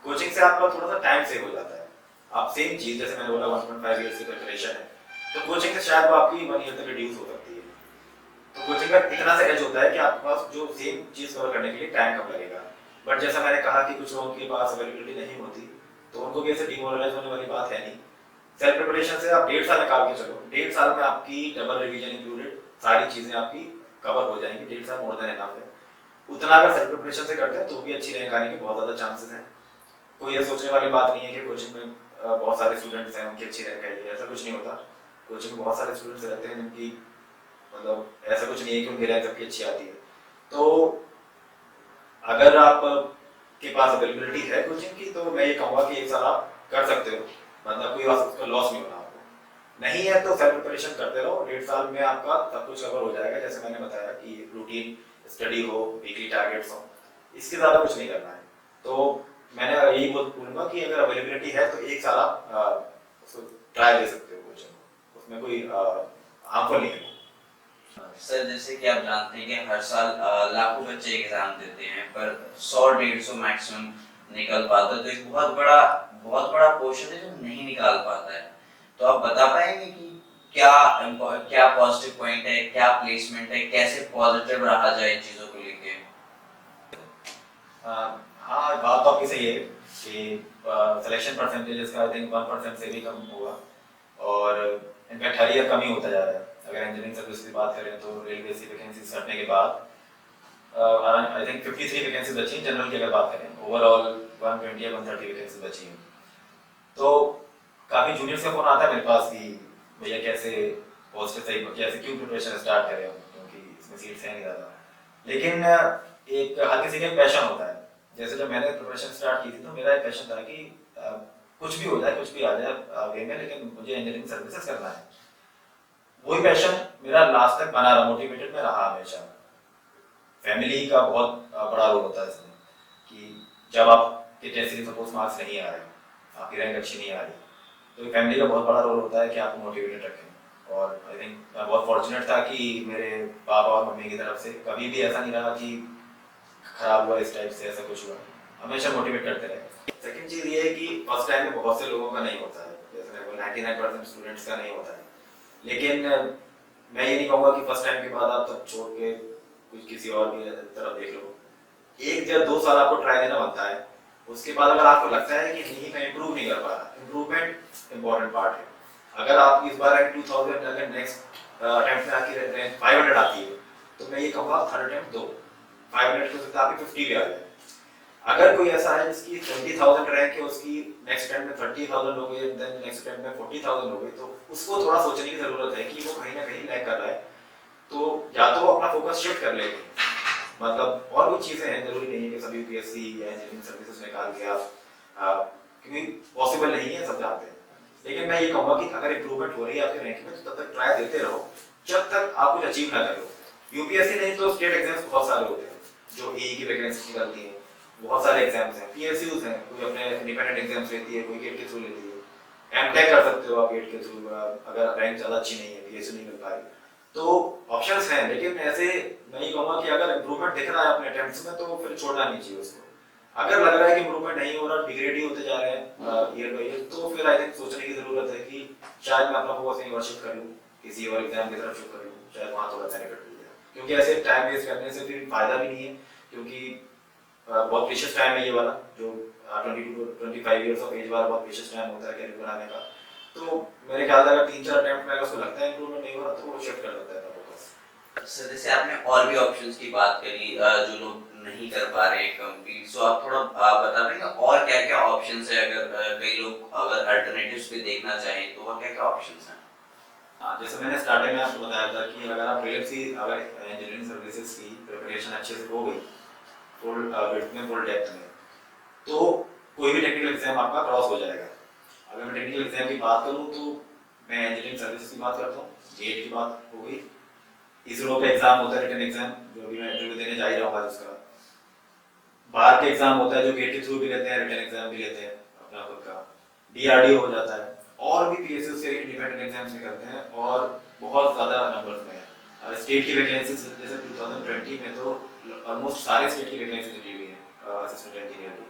कोचिंग से आपका थोड़ा सा टाइम सेव हो जाता है। आप सेम चीज़ जैसे मैंने बोला 1.5 ईयर्स की प्रिपरेशन है, तो कोचिंग से शायद वो आपकी 1 ईयर तक रिड्यूस हो सकती है। तो कोचिंग का इतना सा एज होता है कि आपके पास जो सेम चीज़ कवर करने के लिए टाइम कम लगेगा। बट जैसा मैंने कहा कि कुछ लोगों के पास अवेलेबिलिटी नहीं होती, तो उनको भी ऐसे डिमोरलाइज होने वाली बात है नहीं। सेल्फ प्रिपरेशन से आप 1.5 साल निकाल के चलो, 1.5 साल में आपकी डबल रिवीजन इंक्लूडेड सारी चीज़ें आपकी कवर हो जाएंगी। 1.5 साल मोर देन इनफ है। उतना अगर सेल्फ प्रिपरेशन से करते हैं तो भी अच्छी रैंक आने के बहुत ज़्यादा चांसेस हैं। कोई ये सोचने वाली बात नहीं है कि कोचिंग में बहुत सारे स्टूडेंट्स हैं उनकी अच्छी रैंक आएगी, ऐसा कुछ नहीं होता। कोचिंग में बहुत सारे स्टूडेंट्स रहते हैं जिनकी मतलब ऐसा कुछ नहीं है कि उनकी रैंक सबकी अच्छी आती है। तो अगर आप के पास अवेलेबिलिटी है कोचिंग की तो मैं ये कहूँगा कि 1 साल आप कर सकते हो, मतलब कोई उसका लॉस नहीं होना आपको। नहीं है तो सेल्फ प्रिपरेशन करते रहो, 1.5 साल में आपका सब कुछ कवर हो जाएगा। जैसे मैंने बताया कि रूटीन स्टडी हो, वीकली टारगेट्स हो, इसके ज़्यादा कुछ नहीं करना है। तो मैंने यही बोलूँगा कि अगर अवेलेबिलिटी है तो 1 साल आप उसको ट्राई दे सकते हो कोचिंग, उसमें कोई हार्मफुल नहीं है। सर जैसे कि आप जानते हैं कि हर साल लाखों बच्चे एग्जाम देते हैं पर 100-150 मैक्सिमम निकल पाता है, तो एक बहुत बड़ा पोर्शन है जो नहीं निकाल पाता है। तो आप बता पाएंगे कि क्या क्या पॉजिटिव पॉइंट है, क्या प्लेसमेंट है, कैसे पॉजिटिव रहा जाए इन चीजों को लेके? हाँ, बात तो आपकी सही है कि सिलेक्शन परसेंटेज का आई थिंक 1% से भी कम हुआ और इनफैक्ट हर ईयर कम ही होता जा रहा है। अगर इंजीनियरिंग सर्विस की बात करें तो रेलवे की वैकेंसीज घटने के बाद आई थिंक 53 वैकेंसीज बची हैं। जनरल की अगर बात करें ओवरऑल 120 या 130 वैकेंसीज बची हैं। तो काफ़ी जूनियर्स का फोन आता है मेरे पास कि भैया कैसे पॉजिटिव सही कैसे क्यों प्रिपरेशन स्टार्ट करें क्योंकि इसमें सीट्स हैं नहीं ज़्यादा। लेकिन एक हर किसी का एक पैशन होता है। जैसे जब मैंने प्रिपरेशन स्टार्ट की थी तो मेरा एक पैशन था कि कुछ भी हो जाए, कुछ भी आ जाए वे में, लेकिन मुझे इंजीनियरिंग सर्विसेज करना है। वही पैशन मेरा लास्ट तक बना रहा, मोटिवेटेड में रहा हमेशा। फैमिली का बहुत बड़ा रोल होता है इसमें कि जब आपके टेस्ट के सपोज मार्क्स नहीं आ रहे, आपकी रैंक अच्छी नहीं आ रही, तो फैमिली का बहुत बड़ा रोल होता है कि आपको मोटिवेटेड रखें। और आई थिंक मैं बहुत फॉर्चुनेट था कि मेरे पापा और मम्मी की तरफ से कभी भी ऐसा नहीं रहा कि खराब हुआ इस टाइप से, ऐसा कुछ हुआ, हमेशा मोटिवेट करते रहे। सेकंड चीज़ ये है कि फर्स्ट टाइम में बहुत से लोगों का नहीं होता है, जैसे मेरे को 99% स्टूडेंट्स का नहीं होता है, लेकिन मैं ये नहीं कहूँगा कि फर्स्ट टाइम के बाद आप सब छोड़ के कुछ किसी और भी तरफ देख लो। 1 या 2 साल आपको ट्राई देना बनता है, उसके बाद अगर आपको लगता है कि नहीं मैं इम्प्रूव नहीं कर पा रहा, इम्प्रूवमेंट इम्पॉर्टेंट पार्ट है। अगर आप इस बार 2000 अगर नेक्स्ट अटेम्प्ट में आपकी रैंक 500 आती है तो मैं ये कहूँगा थर्ड अटेम्प्ट दो, 500 हो सकता है आपकी 50 भी आ जाए। अगर कोई ऐसा है जिसकी 20,000 रैंक है, उसकी नेक्स्ट अटेम्प्ट में 30,000 हो गई, देन नेक्स्ट अटेम्प्ट में 40,000 हो गई, तो उसको थोड़ा सोचने की जरूरत है कि वो कहीं ना कहीं लैग कर रहा है, तो या तो वो अपना फोकस शिफ्ट कर लेंगे, मतलब और कुछ चीजें हैं, जरूरी नहीं है कि सभी यूपीएससी या इंजीनियरिंग सर्विसेज निकाल के आप, क्योंकि पॉसिबल नहीं है, सब जानते हैं। लेकिन मैं ये कहूँगा कि अगर इंप्रूवमेंट हो रही है आपके रैंक में तो तब तक ट्राई देते रहो जब तक आप कुछ अचीव ना करो। यूपीएससी नहीं तो स्टेट एग्जाम्स बहुत सारे होते हैं जो एई की वैकेंसी निकलती है, बहुत सारे एग्जाम्स हैं, पीएसयूज हैं, कोई अपने इंडिपेंडेंट एग्जाम्स लेती है, कोई गेट के थ्रू लेती है, एमटेक कर सकते हो आप गेट के थ्रू, अगर रैंक ज़्यादा अच्छी नहीं है, पीएसयू नहीं मिल पा रही, तो ऑप्शंस हैं। लेकिन ऐसे मैं ये कहूँगा कि अगर इंप्रूवमेंट दिख रहा है अपने अटेम्प्ट्स में तो फिर छोड़ना नहीं चाहिए उसको। अगर लग रहा है कि इंप्रूवमेंट नहीं हो रहा, डिग्रेड ही होते जा रहे हैं ईयर बाय ईयर, तो फिर आई थिंक सोचने की जरूरत है कि शायद मैं अपना फोकस कहीं और शिफ्ट कर लूँ, किसी और एग्जाम की तरफ शिफ्ट कर लूँ, शायद वहाँ थोड़ा बेनिफिट मिल जाए, क्योंकि ऐसे टाइम वेस्ट करने से फिर फायदा भी नहीं है, क्योंकि बहुत प्रीशियस टाइम है ये वाला, जो 22 to 25 इयर्स ऑफ एज वाला बहुत प्रीशियस टाइम होता है कैरियर बनाने का। तो मेरे ख्याल से अगर 3-4 अटेम्प्ट में अगर उसको लगता है इंप्रूवमेंट नहीं हो रहा तो वो शिफ्ट कर सकता है अपना फोकस। सर जैसे आपने और भी ऑप्शंस की बात करी जो लोग नहीं कर पा रहे हैं कंप्लीट, सो आप थोड़ा बता देंगे और क्या क्या ऑप्शंस है, अगर कई लोग अगर अल्टरनेटिव्स भी देखना चाहें तो वह क्या क्या ऑप्शंस हैं? हाँ, जैसे मैंने स्टार्टिंग में आपको बताया था कि अगर आप अगर इंजीनियरिंग सर्विसेज की प्रिपरेशन अच्छे से हो गई, फुल विड्थ में, फुल डेप्थ में, तो कोई भी टेक्निकल एग्जाम आपका क्रॉस हो जाएगा। अगर मैं टेक्निकल एग्जाम की बात करूँ तो मैं इंजीनियरिंग सर्विसेज की बात करता हूँ, गेट की बात हो गई, इसरो का एग्जाम होता है रिटन एग्जाम, जो अभी मैं इंटरव्यू देने जा ही रहा हूँ उसका, बाहर के एग्जाम होता है जो गेट के थ्रू भी लेते हैं, रिटन एग्जाम भी लेते हैं अपना खुद का, डीआरडीओ हो जाता है, और भी पीएसयू से इंडिपेंडेंट एग्जाम्स निकलते हैं और बहुत ज़्यादा नंबर्स में है। स्टेट की वैकेंसी जैसे 2020 में तो ऑलमोस्ट सारे स्टेट की वैकेंसी निकली हुई है असिस्टेंट इंजीनियर की,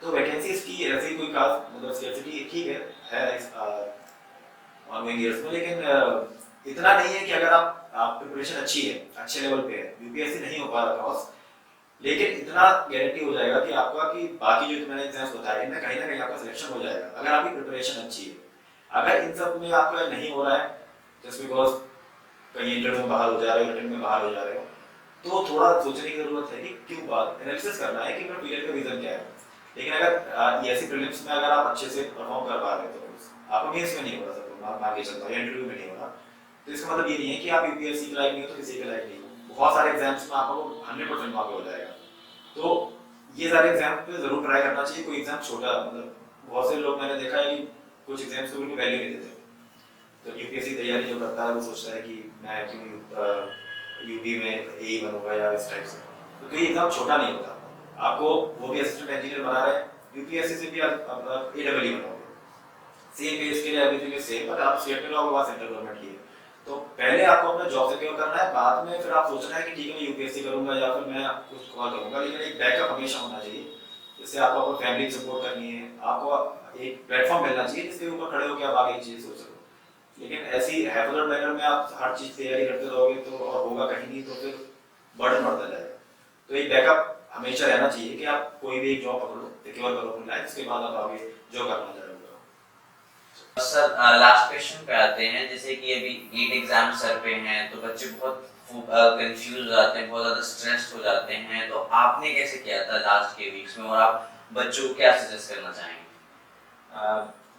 तो वैकेंसीज की ऐसी कोई खास मतलब स्केर्सिटी ठीक है ऑनगोइंग ईयर्स में, लेकिन इतना नहीं है कि अगर आप प्रिपरेशन अच्छी है, अच्छे लेवल पे है, यूपीएससी नहीं हो पा रहा क्रॉस, लेकिन इतना गारंटी हो जाएगा कि आपका कि बाकी जो मैंने एग्जाम्स बताए इनमें कहीं ना कहीं आपका सिलेक्शन हो जाएगा अगर आपकी प्रिपरेशन अच्छी है। अगर इन सब में आपका नहीं हो रहा है जस्ट बिकॉज कहीं इंटरव्यू में बाहर हो जा रहे हो, रिटन में बाहर हो जा रहे हो, तो थोड़ा सोचने की जरूरत है कि क्यों बात एनालिसिस करना है कि मेरा फेलियर का रीजन क्या है। लेकिन अगर ईएससी प्रीलिम्स में अगर आप अच्छे से परफॉर्म कर पा रहे हो तो आपको मेंस में नहीं हो रहा, सब मान के चलता है, इंटरव्यू में नहीं हो रहा, तो इसका मतलब ये नहीं है कि आप यूपीएससी के लायक नहीं हो तो किसी के लायक नहीं हो। बहुत सारे एग्जाम्स में आपको 100% मार्क हो जाएगा, तो ये सारे एग्जाम पे जरूर ट्राई करना चाहिए। कोई एग्जाम छोटा, मतलब बहुत से लोग मैंने देखा है कि कुछ एग्जाम्स को बिल्कुल वैल्यू नहीं देते, तो यूपीएससी तैयारी जो करता है वो सोचता है कि मैं क्यों यूपी में ए बनूंगा या इस टाइप से, तो कोई एग्जाम छोटा नहीं होता। आपको वो भी असिस्टेंट इंजीनियर बना रहे हैं, यूपीएससी से भी आप एडब्ल्यू बनोगे, सेम बेस के लिए एवरीथिंग इज सेम, बट आप स्टेट में रहोगे वहाँ सेंट्रल गवर्नमेंट की है, तो पहले आपको अपना जॉब सिक्योर करना है, बाद में फिर आप सोचना है कि ठीक है मैं यूपीएससी करूंगा या फिर मैं कुछ और करूंगा, लेकिन एक बैकअप हमेशा होना चाहिए, जिससे आपको अपनी फैमिली सपोर्ट करनी है, आपको एक प्लेटफॉर्म मिलना चाहिए जिसके ऊपर खड़े होकर आप आगे चीजें सोच सको। लेकिन ऐसी हैफलर मैनर में आप हर चीज तैयारी करते रहोगे तो और होगा कहीं नहीं, तो फिर बर्डन बढ़ता जाएगा। तो एक बैकअप हमेशा रहना चाहिए कि आप कोई भी एक जॉब पकड़ लो, सिक्योर करो अपनी लाइफ, उसके बाद आप आगे जो करना चाह रहे हो। सर लास्ट क्वेश्चन पे आते हैं, जैसे कि अभी गेट एग्जाम सर पे हैं तो बच्चे बहुत कंफ्यूज हो जाते हैं, बहुत ज्यादा स्ट्रेस्ड हो जाते हैं, तो आपने कैसे किया था लास्ट के वीक्स में और आप बच्चों को क्या सजेस्ट करना चाहेंगे?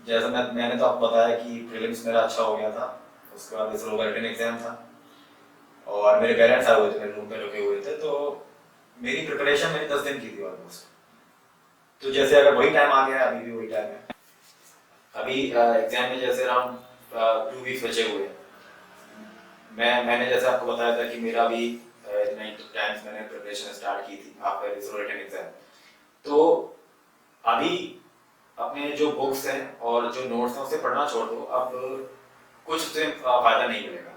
जैसे मैंने तो आपको बताया कि प्रीलिम्स मेरा अच्छा हो गया था, उसके बाद इसरो का रिटन एग्जाम था और मेरे पेरेंट्स आए हुए थे, मेरे रूम पे रुके हुए थे, तो मेरी प्रिपरेशन मैंने 10 दिन की थी ऑलमोस्ट। तो जैसे अगर वही टाइम आ गया, अभी भी वही टाइम है, अभी एग्जाम में जैसे अराउंड 2 वीक्स बचे हुए हैं, मैंने जैसे आपको बताया था कि मेरा भी 9 टाइम्स मैंने प्रिपरेशन स्टार्ट की थी आफ्टर इसरो रिटन एग्जाम, तो अभी अपने जो बुक्स हैं और जो नोट्स हैं उसे पढ़ना छोड़ दो, अब कुछ उससे फायदा नहीं मिलेगा।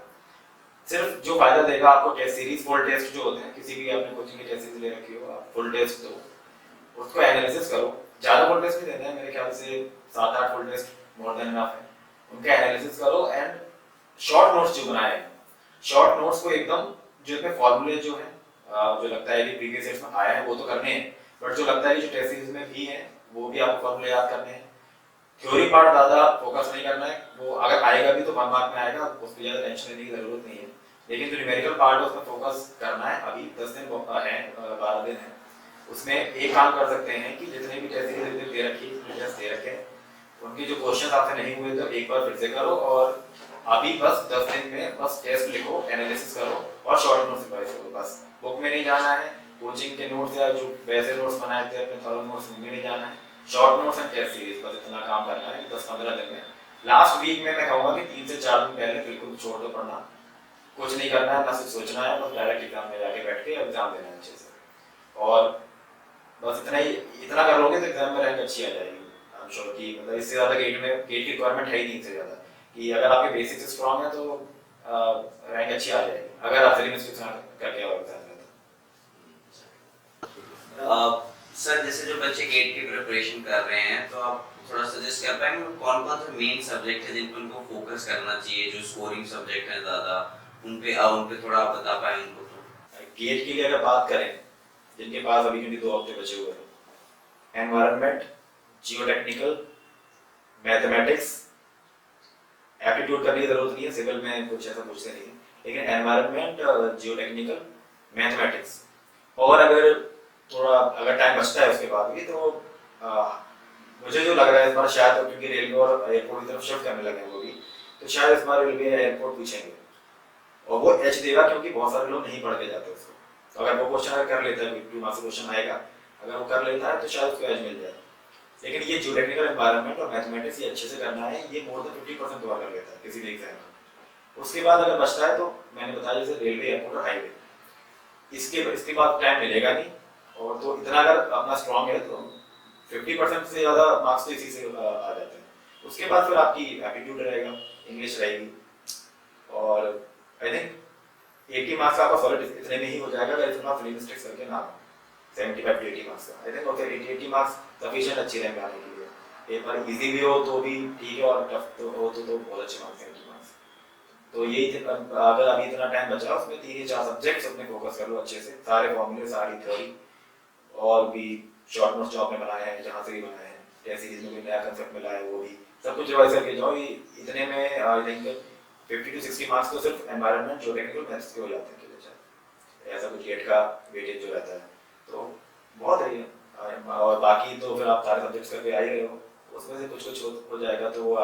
सिर्फ जो फायदा देगा आपको टेस्ट सीरीज, फुल टेस्ट जो होते हैं, किसी भी आपने कोचिंग की टेस्ट सीरीज ले रखी हो, आप फुल टेस्ट दो, उसको एनालिसिस करो। ज्यादा फुल टेस्ट नहीं देना है, मेरे ख्याल से 7-8 full test more than enough है। उनका एनालिसिस करो एंड शॉर्ट नोट्स जो बनाए हैं, शॉर्ट नोट्स को एकदम, जो इसमें फॉर्मूले जो है जो लगता है कि प्रीवियस ईयर्स में आया है वो तो करने हैं, बट जो लगता है कि जो टेस्ट सीरीज में भी है वो भी आपको फॉर्मूले याद करने हैं। थ्योरी पार्ट ज्यादा फोकस नहीं करना है, वो अगर आएगा भी तो 1 मार्क में आएगा, उस पर ज्यादा टेंशन लेने की जरूरत नहीं है। लेकिन जो न्यूमेरिकल पार्ट है उसमें फोकस करना है। अभी 10 दिन है, 12 दिन है, उसमें एक काम कर सकते हैं कि जितने भी टेस्ट सीरीज दे रखी है, दे रखे हैं, उनके जो क्वेश्चन आपसे नहीं हुए तो एक बार फिर से करो, और अभी बस 10 दिन में बस टेस्ट लिखो, एनालिसिस करो और शॉर्ट नोट्स रिवाइज करो। बस बुक में नहीं जाना है, कोचिंग के नोट्स या जो वैसे नोट्स बनाए थे अपने थॉरल नोट्स में नहीं जाना है, short notes and test series बस इतना काम करना है 10-15 दिन में। लास्ट वीक में मैं कहूँगा कि 3 से 4 दिन पहले बिल्कुल छोड़ दो पढ़ना, कुछ नहीं करना है, ना सिर्फ सोचना है, बस डायरेक्ट एग्जाम में जाके बैठ के एग्जाम देना है अच्छे से। और बस इतना कर लोगे तो एग्जाम में रैंक अच्छी आ जाएगी। आई एम श्योर कि मतलब इससे ज्यादा गेट की रिक्वायरमेंट है ही नहीं, इससे ज्यादा कि अगर आपके बेसिक्स स्ट्रांग है तो रैंक अच्छी आ जाएगी, अगर आप सिलेबस के साथ करके आओ एग्जाम में तो। सर जैसे जो बच्चे गेट की प्रिपरेशन कर रहे हैं, तो आप थोड़ा सजेस्ट कर पाएंगे कौन कौन से मेन सब्जेक्ट है जिन पर उनको फोकस करना चाहिए, जो स्कोरिंग सब्जेक्ट है ज्यादा, उन पे थोड़ा आप बता पाए उनको। तो गेट के लिए अगर बात करें, जिनके पास अभी क्योंकि 2 हफ्ते बचे हुए हैं, एनवायरनमेंट, जियोटेक्निकल, मैथमेटिक्स, एप्टीट्यूड करने की जरूरत नहीं है, सिविल में कुछ ऐसा पूछते नहीं है, लेकिन एनवायरनमेंट, जियोटेक्निकल, मैथमेटिक्स, और अगर थोड़ा अगर टाइम बचता है उसके बाद भी तो मुझे जो लग रहा है इस बार शायद, क्योंकि रेलवे और एयरपोर्ट की तरफ शिफ्ट करने लगे हैं वो भी, तो शायद इस बार रेलवे या एयरपोर्ट पूछेंगे और वो एच देगा, क्योंकि बहुत सारे लोग नहीं पढ़ के जाते उसको। तो अगर वो क्वेश्चन कर लेता है, 2 मार्क्स क्वेश्चन आएगा, अगर वो कर लेता है तो शायद उसको एज मिल जाए। लेकिन ये जियोटेक्निकल, एनवायरनमेंट और मैथमेटिक्स ये अच्छे से करना है, ये मोर देन 50% कवर कर लेता है किसी भी एग्जाम में। उसके बाद अगर बचता है तो मैंने बताया जैसे रेलवे, एयरपोर्ट और हाईवे, इसके बाद टाइम मिलेगा नहीं, और तो इतना अगर अपना स्ट्रांग है तो 50% से ज़्यादा मार्क्स तो इसी से आ जाते हैं। उसके बाद फिर आपकी एप्टीट्यूड रहेगा, इंग्लिश रहेगी, और आई थिंक 80 मार्क्स आपका सॉलिड इतने में ही हो जाएगा अगर इतना फ्री मिस्टेक्स करके ना 75 to 80 मार्क्स का। I think okay 80 marks sufficient अच्छी रैंक आने के लिए। एक बार इजी भी हो तो भी ठीक है, और टफ तो हो तो बहुत अच्छे मार्क्स हैं 80 मार्क्स। तो यही थे, अगर अभी इतना टाइम बचा उसमें 3 या 4 सब्जेक्ट्स अपने फोकस कर लो अच्छे से, सारे फॉर्मूले, सारी थ्योरी, और भी शॉर्ट नोट्स जो आपने बनाए हैं, जहाँ से भी बनाए हैं, टेस्ट सीरीज में कोई नया कंसेप्ट मिला है वो भी सब कुछ रिवाइज करके जाओ। ये इतने में आई थिंक 50 to 60 मार्क्स तो सिर्फ एनवायरनमेंट, जियोटेक्निकल, मैथ्स के हो जाते हैं ऐसा कुछ गेट का वेटेज जो रहता है, तो बहुत है। और बाकी तो फिर आप सारे सब्जेक्ट्स करके आ ही रहे हो, उसमें से कुछ हो जाएगा तो वो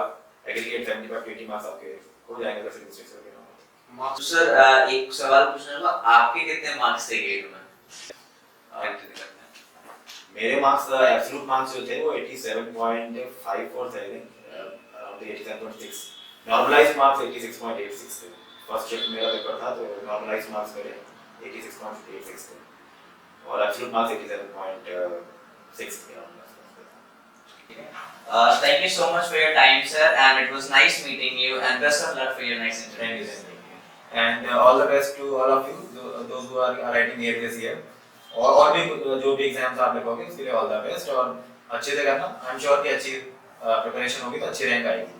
एग्रीगेट 75 to 80 मार्क्स आपके हो जाएंगे अगर मिस्टेक्स करके ना। तो सर एक सवाल पूछना चाहूँगा, आपके कितने मार्क्स थे गेट में? मेरे मार्क्स एब्सोल्यूट मार्क्स जो थे वो 87.54 थे, अराउंड 87.6। नॉर्मलाइज्ड मार्क्स 86.86 थे। फर्स्ट शिफ्ट मेरा पेपर था तो नॉर्मलाइज्ड मार्क्स मेरे 86.86 थे, और एब्सोल्यूट मार्क्स 87.6 थे। Thank you so much for your time, sir, and it was nice meeting you, and best of luck for your next interview. And all the best to all of you, those who are writing near this year, और भी जो भी exams आप लिखोगे उसके लिए all the best, और अच्छे से करना। आई एम श्योर कि अच्छी प्रिपरेशन होगी तो अच्छी रैंक आएगी।